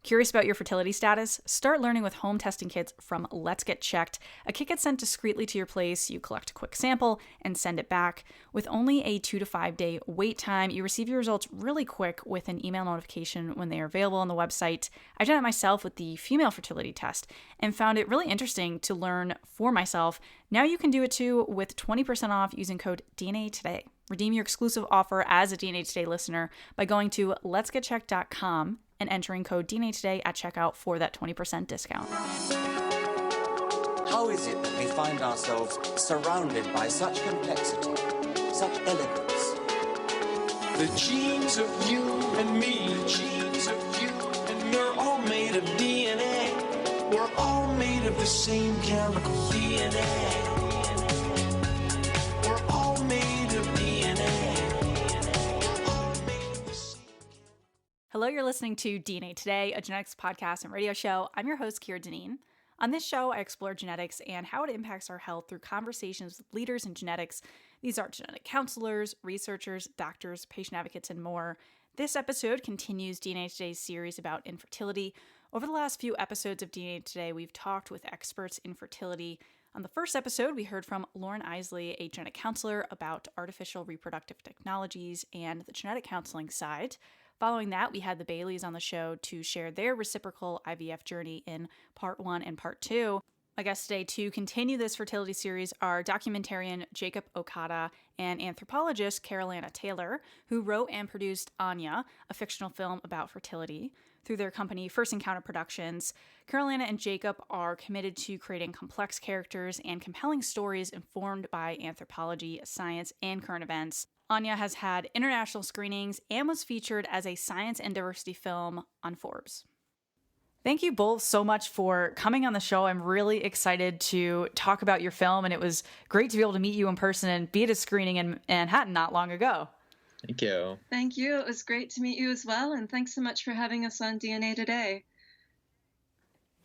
Curious about your fertility status? Start learning with home testing kits from Let's Get Checked. A kit gets sent discreetly to your place. You collect a quick sample and send it back. With only a 2 to 5 day wait time, you receive your results really quick with an email notification when they are available on the website. I've done it myself with the female fertility test and found it really interesting to learn for myself. Now you can do it too with 20% off using code DNA Today. Redeem your exclusive offer as a DNA Today listener by going to letsgetchecked.com and entering code DNA Today at checkout for that 20% discount. How is it that we find ourselves surrounded by such complexity, such elegance? The genes of you and me, the genes of you and me, we're all made of DNA. We're all made of the same chemical DNA. We're all made of DNA. Hello, you're listening to DNA Today, a genetics podcast and radio show. I'm your host, Kira Deneen. On this show, I explore genetics and how it impacts our health through conversations with leaders in genetics. These are genetic counselors, researchers, doctors, patient advocates, and more. This episode continues DNA Today's series about infertility. Over the last few episodes of DNA Today, we've talked with experts in fertility. On the first episode, we heard from Lauren Isley, a genetic counselor, about artificial reproductive technologies and the genetic counseling side. Following that, we had the Baileys on the show to share their reciprocal IVF journey in part 1 and part 2. My guests today to continue this fertility series are documentarian Jacob Okada and anthropologist Carylanna Taylor, who wrote and produced ANYA, a fictional film about fertility. Through their company, First Encounter Productions, Carylanna and Jacob are committed to creating complex characters and compelling stories informed by anthropology, science, and current events. ANYA has had international screenings and was featured as a science and diversity film on Forbes. Thank you both so much for coming on the show. I'm really excited to talk about your film, and it was great to be able to meet you in person and be at a screening in Manhattan not long ago. Thank you. Thank you. It was great to meet you as well, and thanks so much for having us on DNA Today.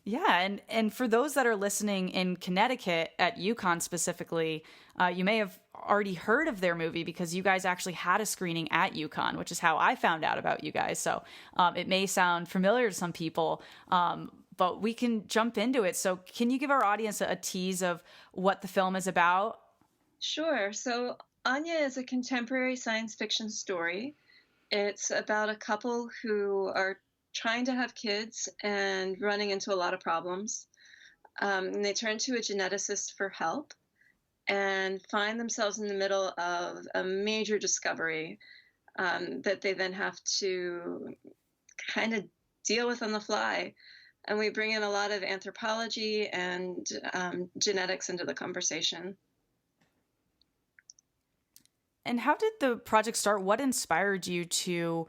Yeah, and for those that are listening in Connecticut at UConn specifically, you may have already heard of their movie because you guys actually had a screening at UConn, which is how I found out about you guys. So it may sound familiar to some people, but we can jump into it. So can you give our audience a tease of what the film is about? Sure. So ANYA is a contemporary science fiction story. It's about a couple who are trying to have kids and running into a lot of problems. And they turn to a geneticist for help and find themselves in the middle of a major discovery that they then have to kind of deal with on the fly. And we bring in a lot of anthropology and genetics into the conversation. And how did the project start? What inspired you to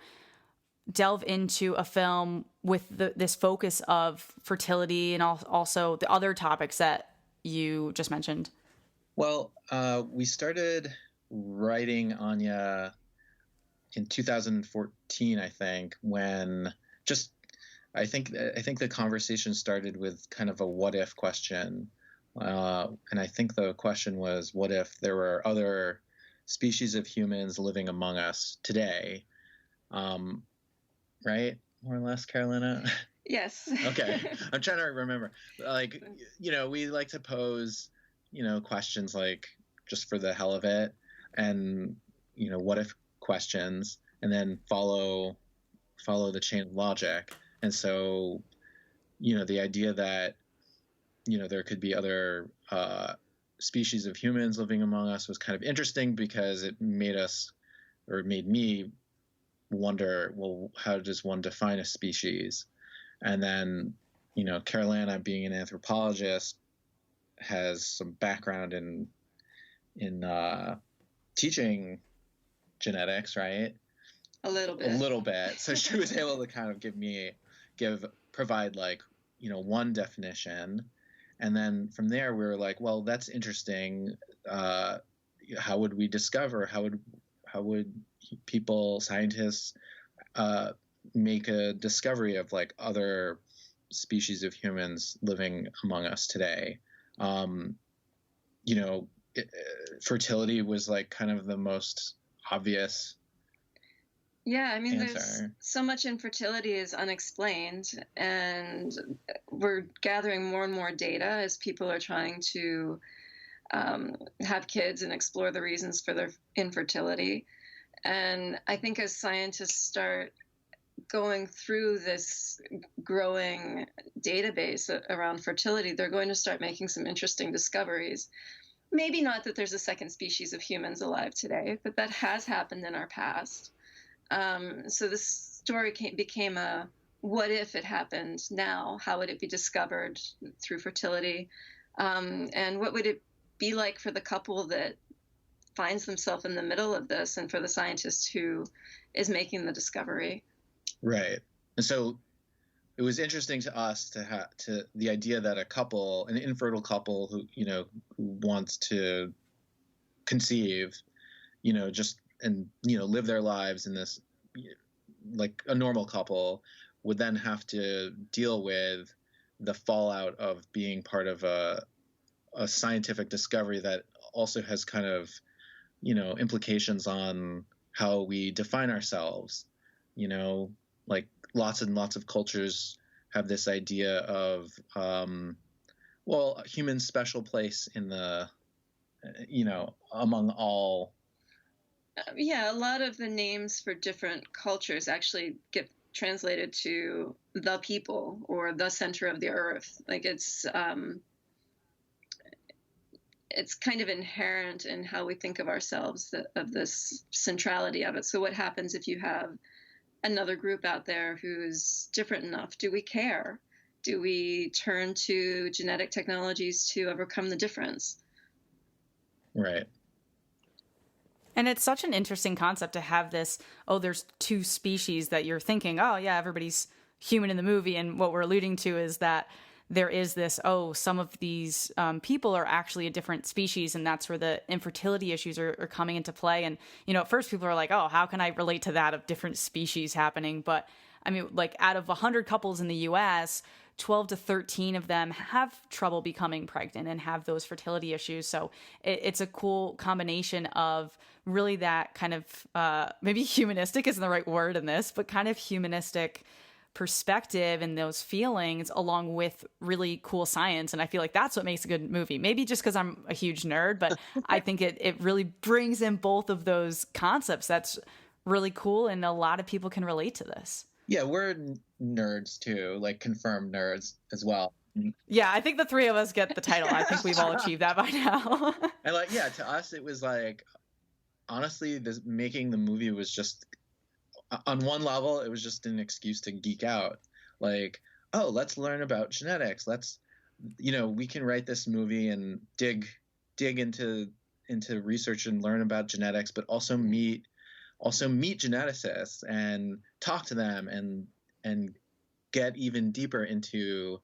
delve into a film with this focus of fertility and also the other topics that you just mentioned? Well, we started writing ANYA in 2014, I think, when I think the conversation started with kind of a what if question. And I think the question was, what if there were other species of humans living among us today? Right? More or less, Carylanna? Yes. Okay. I'm trying to remember. Like, we like to pose, questions like just for the hell of it and, what if questions, and then follow the chain of logic. And so, the idea that, there could be other species of humans living among us was kind of interesting because it made me wonder, well, how does one define a species? And then, Carylanna, being an anthropologist, has some background in teaching genetics, right? A little bit. So she was able to kind of provide one definition. And then from there we were like, well, that's interesting. How would we discover? How would people, scientists, make a discovery of other species of humans living among us today? Fertility was kind of the most obvious Yeah, I mean, there's answer. so much infertility is unexplained, and we're gathering more and more data as people are trying to have kids and explore the reasons for their infertility. And I think as scientists start going through this growing database around fertility, they're going to start making some interesting discoveries. Maybe not that there's a second species of humans alive today, but that has happened in our past. So this story became a what if it happened now? How would it be discovered through fertility? And what would it be like for the couple that finds themselves in the middle of this, and for the scientist who is making the discovery? Right. And so it was interesting to us to the idea that an infertile couple who wants to conceive, just and live their lives in this, like a normal couple, would then have to deal with the fallout of being part of a scientific discovery that also has kind of implications on how we define ourselves. Like lots and lots of cultures have this idea of a human special place in the among all. Yeah, a lot of the names for different cultures actually get translated to the people or the center of the earth. Like it's kind of inherent in how we think of ourselves, of this centrality of it. So what happens if you have another group out there who's different enough? Do we care? Do we turn to genetic technologies to overcome the difference? Right. And it's such an interesting concept to have this, there's two species that you're thinking, oh yeah, everybody's human in the movie. And what we're alluding to is that there is this, some of these people are actually a different species, and that's where the infertility issues are coming into play. And, at first people are like, how can I relate to that of different species happening? But I mean, like out of 100 couples in the US, 12 to 13 of them have trouble becoming pregnant and have those fertility issues. So it's a cool combination of really that kind of, maybe humanistic isn't the right word in this, but kind of humanistic perspective and those feelings along with really cool science. And I feel like that's what makes a good movie. Maybe just because I'm a huge nerd, but I think it really brings in both of those concepts. That's really cool. And a lot of people can relate to this. Yeah, we're nerds too, like confirmed nerds as well. Yeah, I think the three of us get the title. I think we've all achieved that by now. And to us, it was like, honestly, making the movie was just, on one level, it was just an excuse to geek out. Like, let's learn about genetics. Let's, we can write this movie and dig into research and learn about genetics, but also meet geneticists and talk to them and get even deeper into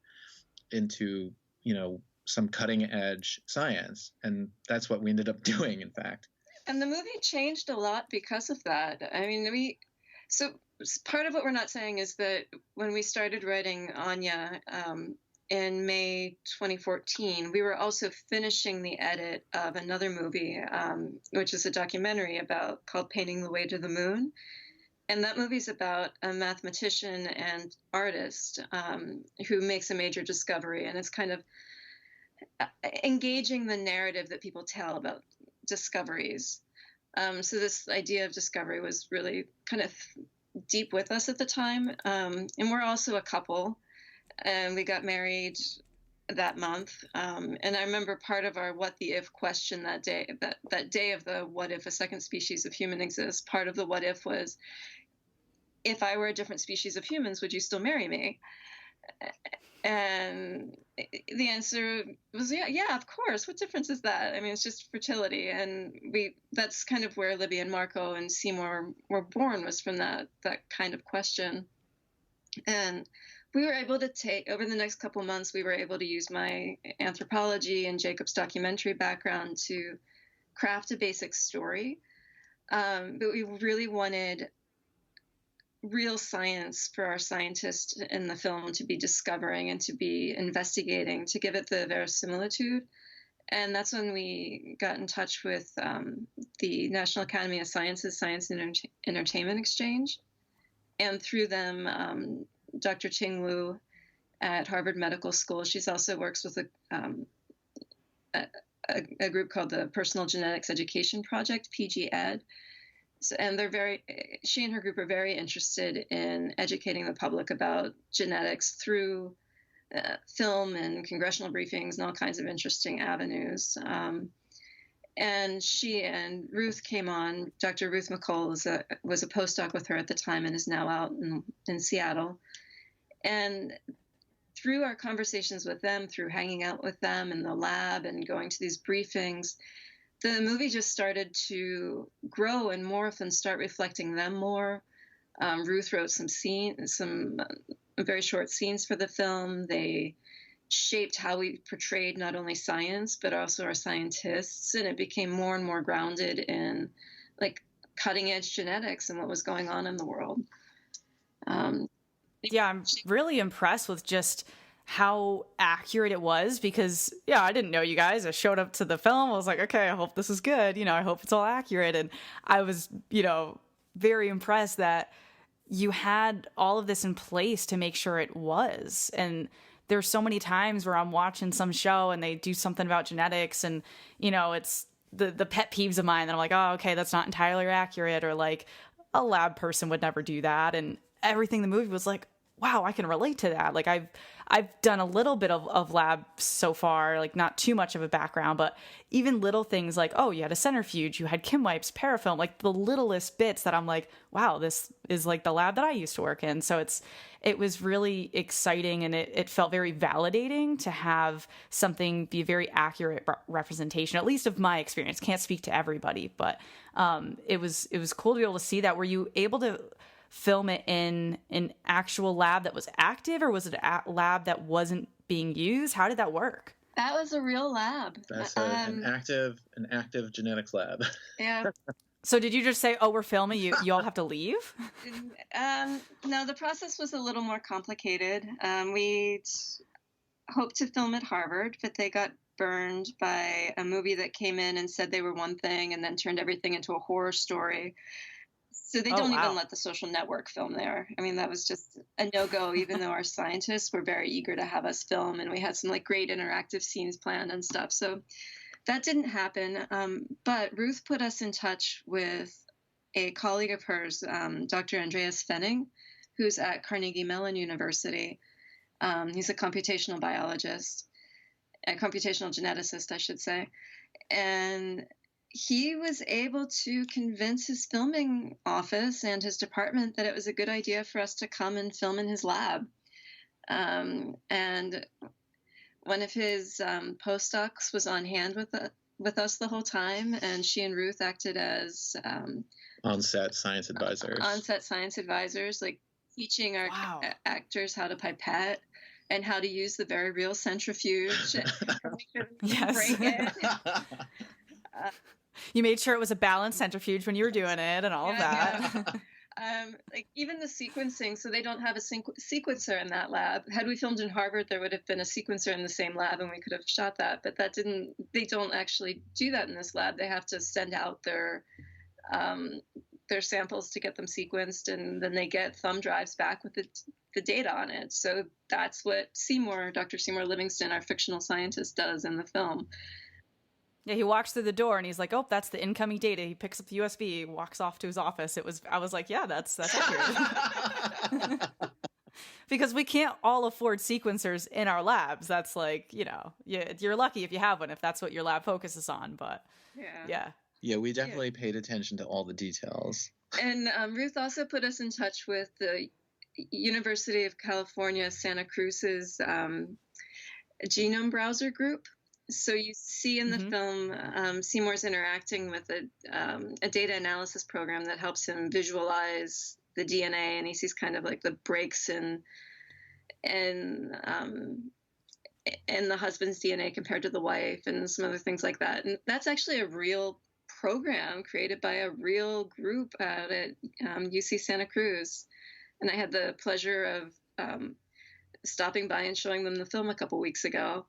some cutting edge science. And that's what we ended up doing, in fact. And the movie changed a lot because of that. I mean, so part of what we're not saying is that when we started writing ANYA in May 2014, we were also finishing the edit of another movie, which is a documentary called Painting the Way to the Moon. And that movie's about a mathematician and artist who makes a major discovery. And it's kind of engaging the narrative that people tell about discoveries. So this idea of discovery was really kind of deep with us at the time. And we're also a couple, and we got married that month. And I remember part of our what the if question that day, that day of the what if a second species of human exists, part of the what if was, if I were a different species of humans, would you still marry me? And the answer was, yeah, of course. What difference is that? I mean, it's just fertility. And that's kind of where Libby and Marco and Seymour were born, was from that kind of question. And we were able to over the next couple months, we were able to use my anthropology and Jacob's documentary background to craft a basic story. But we really wanted real science for our scientists in the film to be discovering and to be investigating, to give it the verisimilitude. And that's when we got in touch with the National Academy of Sciences Science and Entertainment Exchange. And through them, Dr. Ching Wu at Harvard Medical School, she's also works with a group called the Personal Genetics Education Project, PG Ed. So, and she and her group are very interested in educating the public about genetics through film and congressional briefings and all kinds of interesting avenues. And she and Ruth came on. Dr. Ruth McColl was a postdoc with her at the time and is now out in Seattle. And through our conversations with them, through hanging out with them in the lab and going to these briefings, the movie just started to grow and morph and start reflecting them more. Ruth wrote some very short scenes for the film. They shaped how we portrayed not only science, but also our scientists. And it became more and more grounded in like cutting edge genetics and what was going on in the world. Yeah, I'm really impressed with just how accurate it was because, yeah, I didn't know you guys. I showed up to the film. I was like, okay, I hope this is good. I hope it's all accurate. And I was, very impressed that you had all of this in place to make sure it was. And there's so many times where I'm watching some show and they do something about genetics and, it's the pet peeves of mine that I'm like, oh, okay, that's not entirely accurate, or like a lab person would never do that. And everything in the movie was like, wow, I can relate to that. Like I've done a little bit of lab so far, like not too much of a background, but even little things like, oh, you had a centrifuge, you had Kim wipes, parafilm, like the littlest bits that I'm like, wow, this is like the lab that I used to work in. So it was really exciting, and it felt very validating to have something be a very accurate representation, at least of my experience. Can't speak to everybody, but it was cool to be able to see that. Were you able to film it in an actual lab that was active, or was it a lab that wasn't being used? How did that work? That was a real lab. That's an active genetics lab. Yeah. So did you just say, oh, we're filming, you all have to leave? No, the process was a little more complicated. We'd hoped to film at Harvard, but they got burned by a movie that came in and said they were one thing and then turned everything into a horror story. So they don't even let The Social Network film there. I mean, that was just a no-go, even though our scientists were very eager to have us film, and we had some like great interactive scenes planned and stuff. So that didn't happen. But Ruth put us in touch with a colleague of hers, Dr. Andreas Fenning, who's at Carnegie Mellon University. He's a computational biologist, a computational geneticist, I should say. And he was able to convince his filming office and his department that it was a good idea for us to come and film in his lab. And one of his postdocs was on hand with us the whole time, and she and Ruth acted as on-set science advisors. Like teaching our actors how to pipette and how to use the very real centrifuge. Yes. Break it. You made sure it was a balanced centrifuge when you were doing it and all of that. Yeah. Like even the sequencing, so they don't have a sequencer in that lab. Had we filmed in Harvard, there would have been a sequencer in the same lab and we could have shot that, but they don't actually do that in this lab. They have to send out their samples to get them sequenced, and then they get thumb drives back with the data on it. So that's what Dr. Seymour Livingston, our fictional scientist, does in the film. Yeah, he walks through the door and he's like, oh, that's the incoming data. He picks up the USB, walks off to his office. I was like, yeah, that's accurate. Because we can't all afford sequencers in our labs. That's like, you're lucky if you have one, if that's what your lab focuses on. But yeah. Yeah, we definitely paid attention to all the details. And Ruth also put us in touch with the University of California, Santa Cruz's genome browser group. So you see in the film, Seymour's interacting with a data analysis program that helps him visualize the DNA, and he sees kind of like the breaks in the husband's DNA compared to the wife, and some other things like that. And that's actually a real program created by a real group out at UC Santa Cruz. And I had the pleasure of stopping by and showing them the film a couple weeks ago.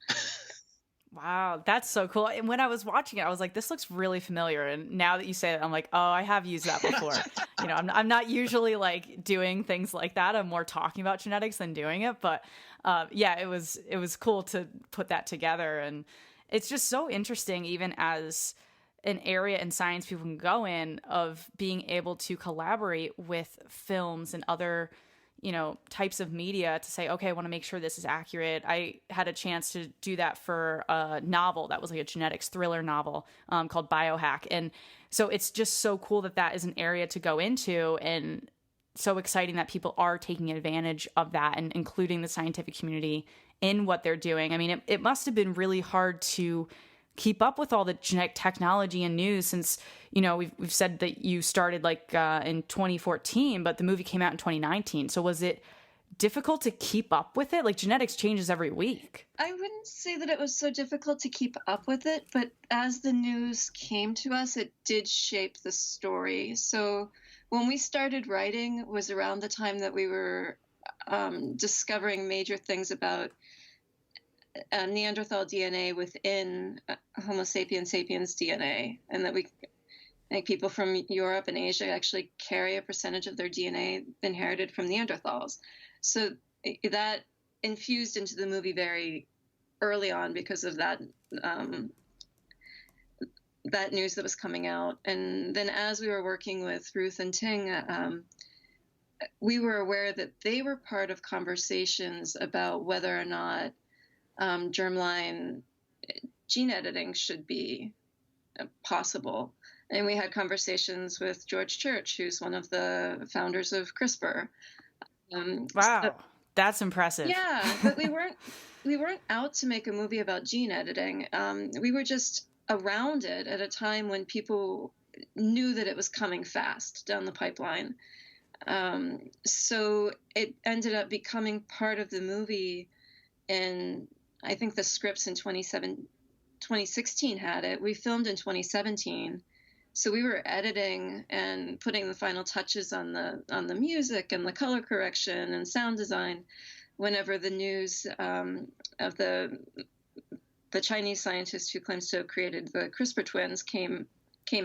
Wow, that's so cool. And when I was watching it, I was like, this looks really familiar. And now that you say it, I'm like, oh, I have used that before. I'm not usually like doing things like that. I'm more talking about genetics than doing it. But yeah, it was cool to put that together. And it's just so interesting, even as an area in science people can go in, of being able to collaborate with films and other types of media to say, okay, I want to make sure this is accurate. I had a chance to do that for a novel that was like a genetics thriller novel called Biohack. And so it's just so cool that is an area to go into, and so exciting that people are taking advantage of that and including the scientific community in what they're doing. I mean, it must have been really hard to keep up with all the genetic technology and news, since we've said that you started like in 2014, but the movie came out in 2019. So was it difficult to keep up with it? Like, genetics changes every week. I wouldn't say that it was so difficult to keep up with it, but as the news came to us, it did shape the story. So when we started writing was around the time that we were discovering major things about Neanderthal DNA within Homo sapiens sapiens DNA, and that people from Europe and Asia actually carry a percentage of their DNA inherited from Neanderthals. So that infused into the movie very early on because of that that news that was coming out. And then as we were working with Ruth and Ting, we were aware that they were part of conversations about whether or not germline gene editing should be possible. And we had conversations with George Church, who's one of the founders of CRISPR. Wow, that's impressive. Yeah, but we weren't out to make a movie about gene editing. We were just around it at a time when people knew that it was coming fast down the pipeline. So it ended up becoming part of the movie, and I think the scripts in 2016 had it. We filmed in 2017. So we were editing and putting the final touches on the music and the color correction and sound design whenever the news of the Chinese scientist who claims to have created the CRISPR twins came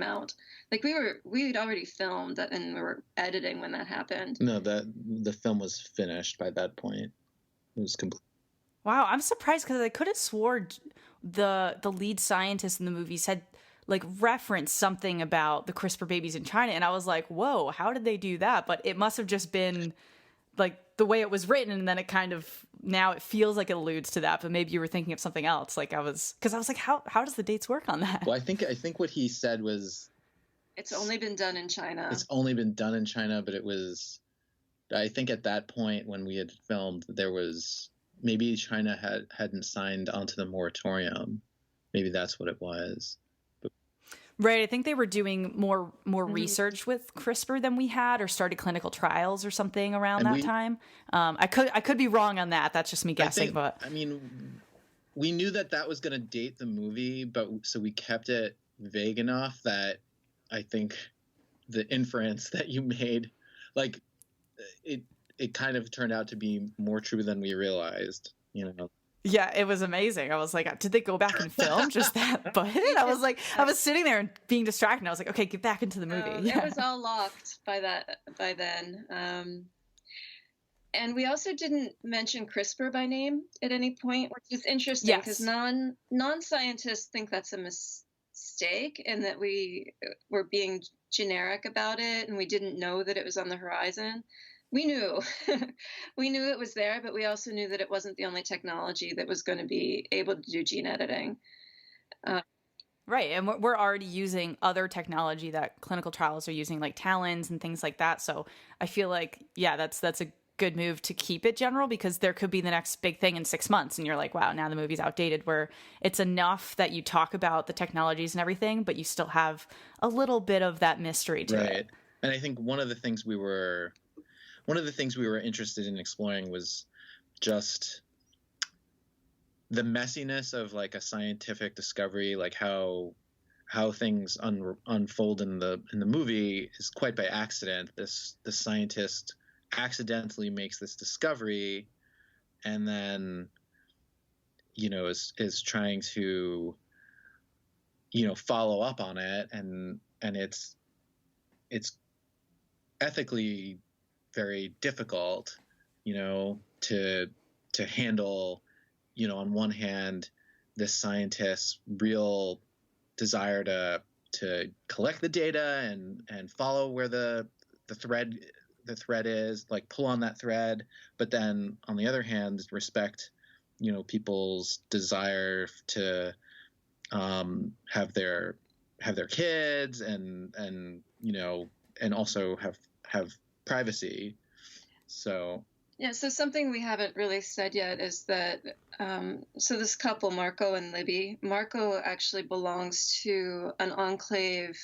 out. Like we'd already filmed that, and we were editing when that happened. No, the film was finished by that point. It was complete. Wow, I'm surprised, because I could have swore the lead scientist in the movie said, like, referenced something about the CRISPR babies in China, and I was like, whoa, how did they do that? But it must have just been like the way it was written, and then it kind of, now it feels like it alludes to that, but maybe you were thinking of something else. Like, because I was like, how does the dates work on that? Well, I think what he said was, it's only been done in China. It's only been done in China, but it was, I think at that point when we had filmed, there was, maybe China hadn't signed onto the moratorium. Maybe that's what it was. Right. I think they were doing more research with CRISPR than we had, or started clinical trials or something around that time. I could be wrong on that. That's just me guessing. I mean, we knew that was going to date the movie, but so we kept it vague enough that I think the inference that you made, like, it kind of turned out to be more true than we realized, Yeah, it was amazing. I was like, did they go back and film just that bit? I was sitting there and being distracted. And I was like, okay, get back into the movie. It was all locked by then. And we also didn't mention CRISPR by name at any point, which is interesting because non-scientists think that's a mistake, and that we were being generic about it, and we didn't know that it was on the horizon. We knew it was there, but we also knew that it wasn't the only technology that was going to be able to do gene editing. Right. And we're already using other technology that clinical trials are using, like talons and things like that. So I feel like, yeah, that's a good move to keep it general, because there could be the next big thing in 6 months. And you're like, wow, now the movie's outdated, where it's enough that you talk about the technologies and everything, but you still have a little bit of that mystery to it. And I think one of the things we were interested in exploring was just the messiness of like a scientific discovery, like how things unfold in the movie is quite by accident. The scientist accidentally makes this discovery, and then is trying to, follow up on it, and it's ethically very difficult, to handle, on one hand, this scientist's real desire to collect the data and follow where the thread is, like pull on that thread, but then on the other hand, respect, people's desire to have their kids and also have privacy. So yeah, so something we haven't really said yet is that so this couple, Marco and Libby, Marco actually belongs to an enclave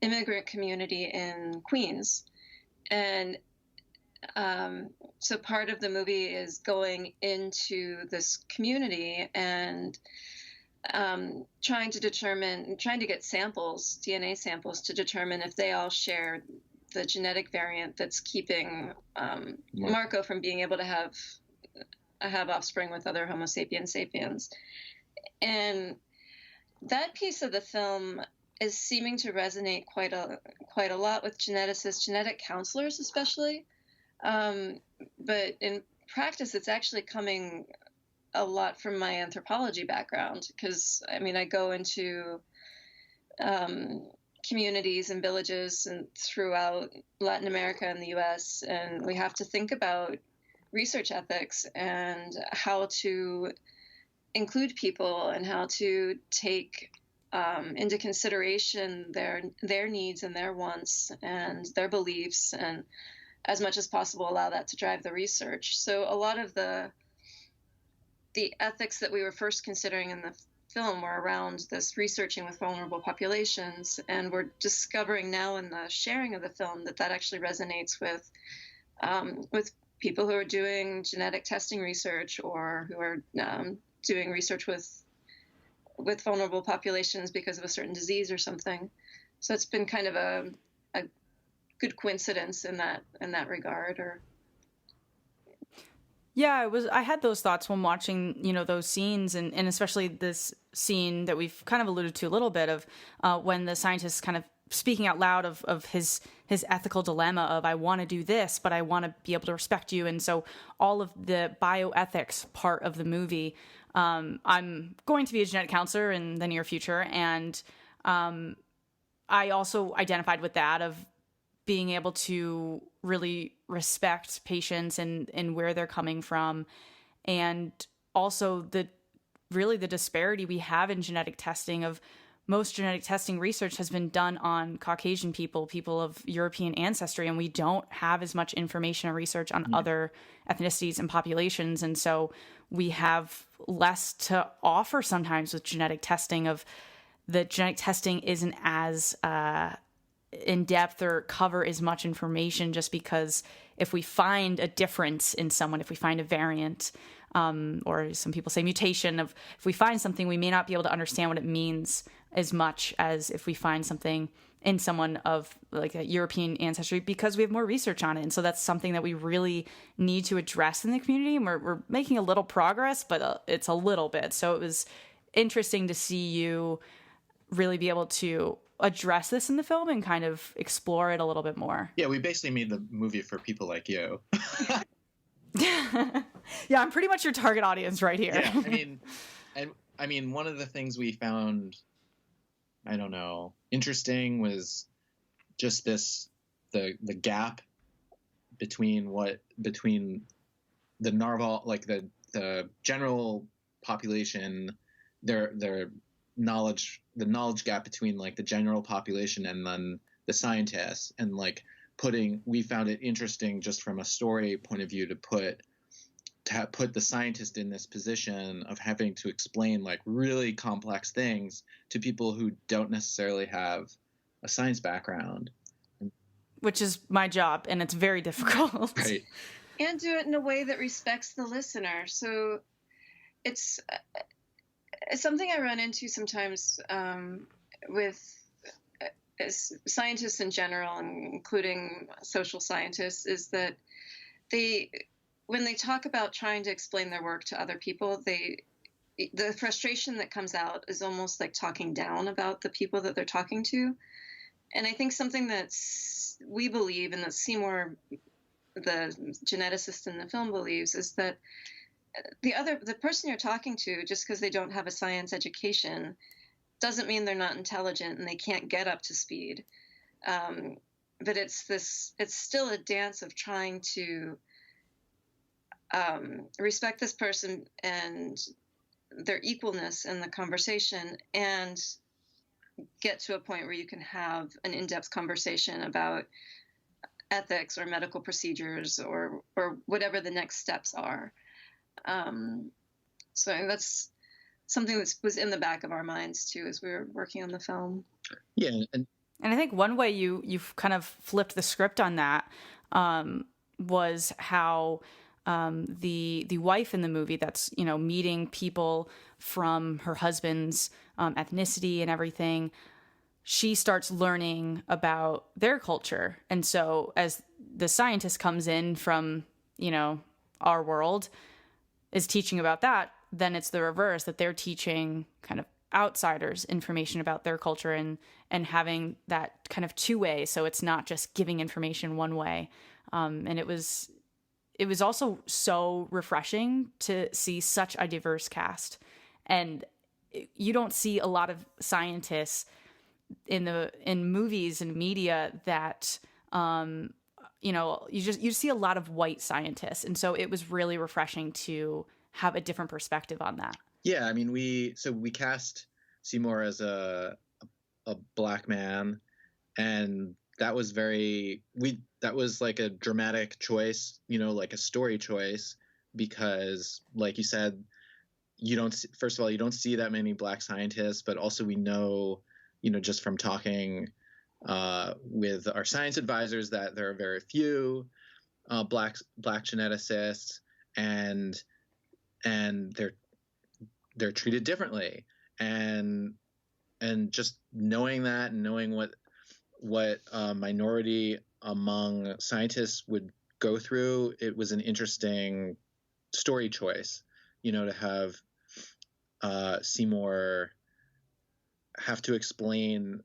immigrant community in Queens. And so part of the movie is going into this community and trying to get samples, DNA samples, to determine if they all share the genetic variant that's keeping Marco from being able to have offspring with other Homo sapiens sapiens. And that piece of the film is seeming to resonate quite a lot with geneticists, genetic counselors especially. But in practice, it's actually coming a lot from my anthropology background, because I go into communities and villages and throughout Latin America and the US, and we have to think about research ethics and how to include people and how to take into consideration their needs and their wants and their beliefs, and as much as possible allow that to drive the research. So a lot of the ethics that we were first considering in the film were around this researching with vulnerable populations, and we're discovering now in the sharing of the film that actually resonates with people who are doing genetic testing research, or who are doing research with vulnerable populations because of a certain disease or something. So it's been kind of a good coincidence in that regard. Yeah, I had those thoughts when watching, those scenes, and especially this scene that we've kind of alluded to a little bit of when the scientist kind of speaking out loud of his ethical dilemma of, I want to do this, but I want to be able to respect you. And so all of the bioethics part of the movie, I'm going to be a genetic counselor in the near future. And I also identified with that of being able to really respect patients and where they're coming from. And also the disparity we have in genetic testing of most genetic testing research has been done on Caucasian people of European ancestry, and we don't have as much information or research on other ethnicities and populations. And so we have less to offer sometimes with genetic testing. Of the genetic testing isn't as in depth or cover as much information, just because if we find a difference in someone, if we find a variant, or some people say mutation, if we find something, we may not be able to understand what it means as much as if we find something in someone of like a European ancestry, because we have more research on it. And so that's something that we really need to address in the community. And we're making a little progress, but it's a little bit. So it was interesting to see you really be able to address this in the film and kind of explore it a little bit more. Yeah, we basically made the movie for people like you. Yeah, I'm pretty much your target audience right here. Yeah, I mean, one of the things we found, interesting was just the gap between the narval, like the general population, their knowledge, the knowledge gap between like the general population and then the scientists, and like we found it interesting just from a story point of view to put the scientist in this position of having to explain like really complex things to people who don't necessarily have a science background. Which is my job, and it's very difficult. Right. And do it in a way that respects the listener. So it's something I run into sometimes with scientists in general, including social scientists, is that when they talk about trying to explain their work to other people, they the frustration that comes out is almost like talking down about the people that they're talking to. And I think something we believe, and that Seymour, the geneticist in the film, believes, is that the person you're talking to, just because they don't have a science education, doesn't mean they're not intelligent and they can't get up to speed. But it's still a dance of trying to respect this person and their equalness in the conversation, and get to a point where you can have an in-depth conversation about ethics or medical procedures or whatever the next steps are. So that's something that was in the back of our minds too as we were working on the film. Yeah, and I think one way you've kind of flipped the script on that was how the wife in the movie that's, you know, meeting people from her husband's ethnicity and everything, she starts learning about their culture. And so as the scientist comes in from, you know, our world, is teaching about that, then it's the reverse, that they're teaching kind of outsiders information about their culture and having that kind of two-way. So it's not just giving information one way. And it was also so refreshing to see such a diverse cast. And you don't see a lot of scientists in movies and media that, you know, you see a lot of white scientists. And so it was really refreshing to have a different perspective on that. Yeah, I mean, we cast Seymour as a black man, and that was that was like a dramatic choice, you know, like a story choice, because like you said, first of all, you don't see that many black scientists, but also we know, you know, just from talking with our science advisors that there are very few black geneticists, and they're treated differently, and just knowing that and knowing what a minority among scientists would go through, it was an interesting story choice, you know, to have Seymour have to explain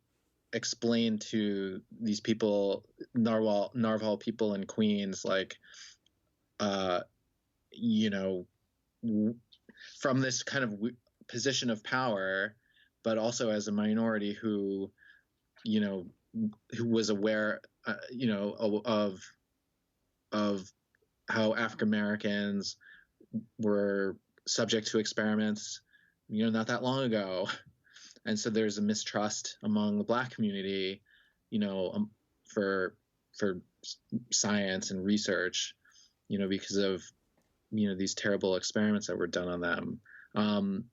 to these people, Narwhal people in Queens, like, you know, from this kind of position of power, but also as a minority who, you know, who was aware, you know, of how African Americans were subject to experiments, you know, not that long ago. And so there's a mistrust among the black community, you know, for science and research, you know, because of, you know, these terrible experiments that were done on them.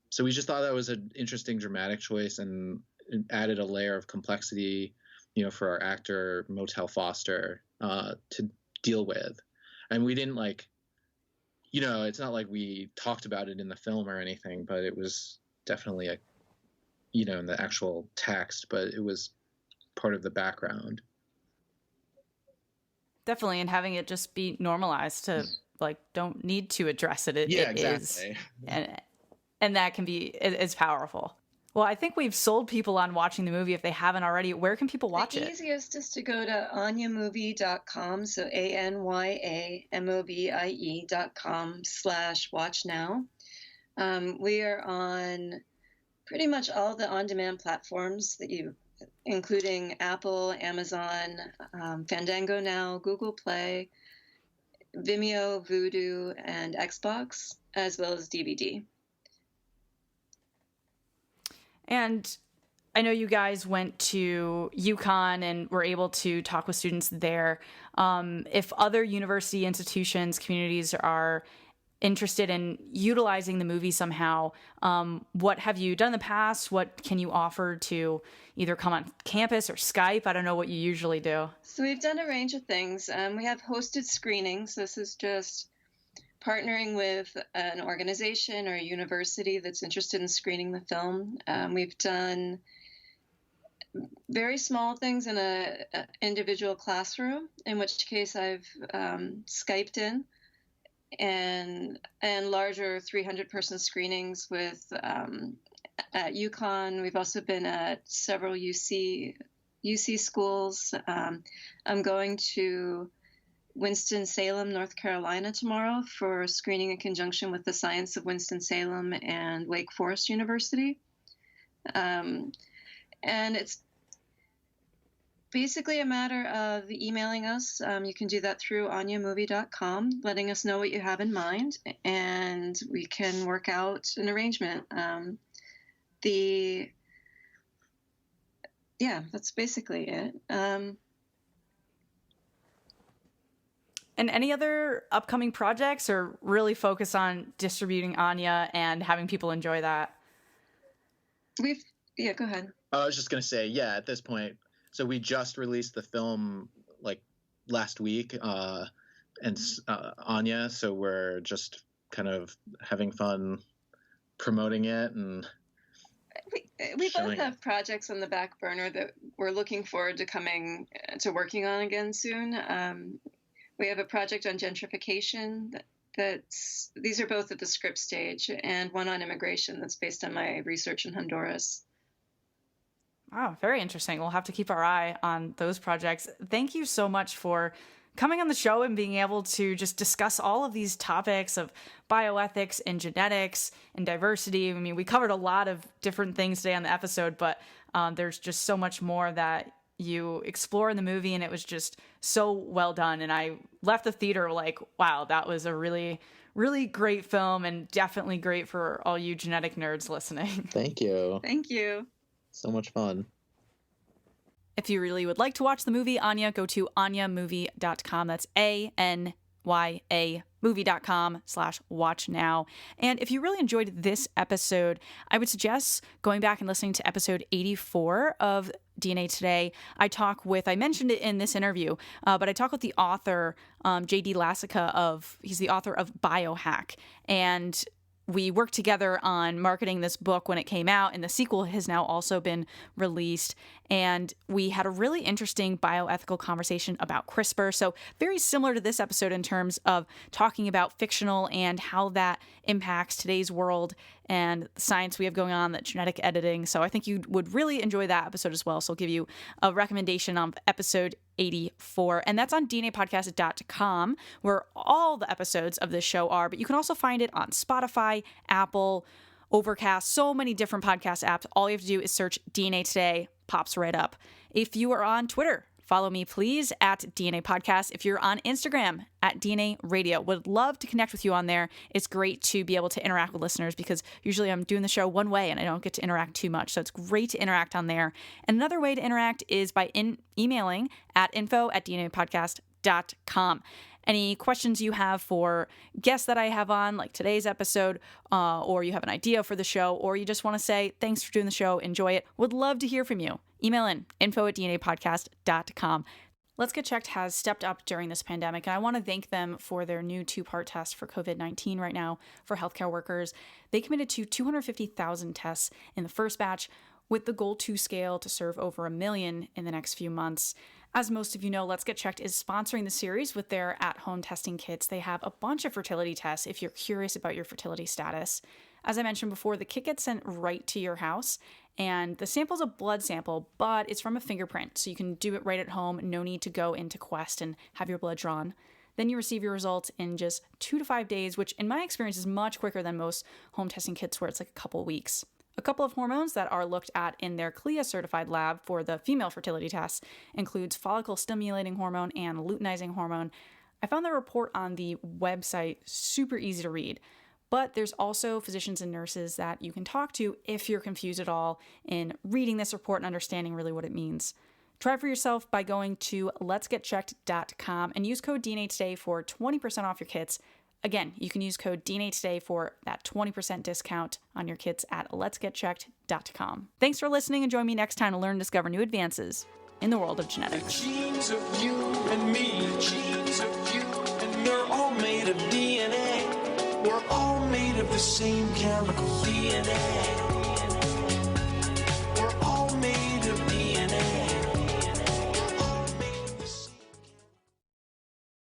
So we just thought that was an interesting dramatic choice, and it added a layer of complexity, you know, for our actor Motel Foster to deal with. And we didn't, like, you know, it's not like we talked about it in the film or anything, but it was definitely you know, in the actual text, but it was part of the background. Definitely, and having it just be normalized to, like, don't need to address it. Yeah, it exactly. Is, and that can be is powerful. Well, I think we've sold people on watching the movie if they haven't already. Where can people watch it? The easiest is to go to anyamovie.com, so ANYAMOVIE.com/watch now. We are on pretty much all the on-demand platforms including Apple, Amazon, Fandango Now, Google Play, Vimeo, Vudu, and Xbox, as well as DVD. And I know you guys went to UConn and were able to talk with students there. If other university institutions, communities are interested in utilizing the movie somehow, what have you done in the past? What can you offer to either come on campus or Skype? I don't know what you usually do. So we've done a range of things. We have hosted screenings. This is just partnering with an organization or a university that's interested in screening the film. We've done very small things in an individual classroom, in which case I've Skyped in and larger 300-person screenings with at UConn. We've also been at several UC schools. I'm going to Winston-Salem, North Carolina tomorrow for screening in conjunction with the Science of Winston-Salem and Wake Forest University. And it's basically a matter of emailing us. You can do that through anyamovie.com, letting us know what you have in mind, and we can work out an arrangement. That's basically it. And any other upcoming projects, or really focus on distributing ANYA and having people enjoy that? Go ahead. I was just going to say, at this point, so we just released the film like last week, and ANYA, so we're just kind of having fun promoting it. And we both have projects on the back burner that we're looking forward to working on again soon. We have a project on gentrification these are both at the script stage, and one on immigration that's based on my research in Honduras. Wow, very interesting. We'll have to keep our eye on those projects. Thank you so much for coming on the show and being able to just discuss all of these topics of bioethics and genetics and diversity. I mean, we covered a lot of different things today on the episode, but there's just so much more that you explore in the movie, and it was just so well done. And I left the theater like, wow, that was a really, really great film, and definitely great for all you genetic nerds listening. Thank you. Thank you. So much fun. If you really would like to watch the movie ANYA, go to anyamovie.com. That's ANYA movie.com/watch now. And if you really enjoyed this episode, I would suggest going back and listening to episode 84 of DNA Today. I mentioned it in this interview, but I talk with the author, J.D. Lassica he's the author of Biohack. And we worked together on marketing this book when it came out, and the sequel has now also been released. And we had a really interesting bioethical conversation about CRISPR. So very similar to this episode in terms of talking about fictional and how that impacts today's world and the science we have going on, that genetic editing. So I think you would really enjoy that episode as well. So I'll give you a recommendation on episode 84. And that's on dnapodcast.com, where all the episodes of this show are. But you can also find it on Spotify, Apple, Overcast, so many different podcast apps. All you have to do is search DNA Today, pops right up. If you are on Twitter, follow me, please, at DNA Podcast. If you're on Instagram, at DNA Radio. Would love to connect with you on there. It's great to be able to interact with listeners, because usually I'm doing the show one way and I don't get to interact too much. So it's great to interact on there. And another way to interact is by emailing at info@dnapodcast.com. Any questions you have for guests that I have on, like today's episode, or you have an idea for the show, or you just want to say, thanks for doing the show, enjoy it, would love to hear from you. Email in, info@dnapodcast.com. Let's Get Checked has stepped up during this pandemic, and I want to thank them for their new 2-part test for COVID-19 right now for healthcare workers. They committed to 250,000 tests in the first batch, with the goal to scale to serve over 1 million in the next few months. As most of you know, Let's Get Checked is sponsoring the series with their at-home testing kits. They have a bunch of fertility tests if you're curious about your fertility status. As I mentioned before, the kit gets sent right to your house, and the sample is a blood sample, but it's from a fingerprint, so you can do it right at home. No need to go into Quest and have your blood drawn. Then you receive your results in just 2 to 5 days, which in my experience is much quicker than most home testing kits, where it's like a couple weeks. A couple of hormones that are looked at in their CLIA-certified lab for the female fertility tests includes follicle-stimulating hormone and luteinizing hormone. I found the report on the website super easy to read, but there's also physicians and nurses that you can talk to if you're confused at all in reading this report and understanding really what it means. Try it for yourself by going to letsgetchecked.com and use code DNA Today for 20% off your kits. Again, you can use code DNA Today for that 20% discount on your kits at letsgetchecked.com. Thanks for listening, and join me next time to learn and discover new advances in the world of genetics. The genes of you and me, the genes of you, and they're all made of DNA. We're all made of the same chemical DNA.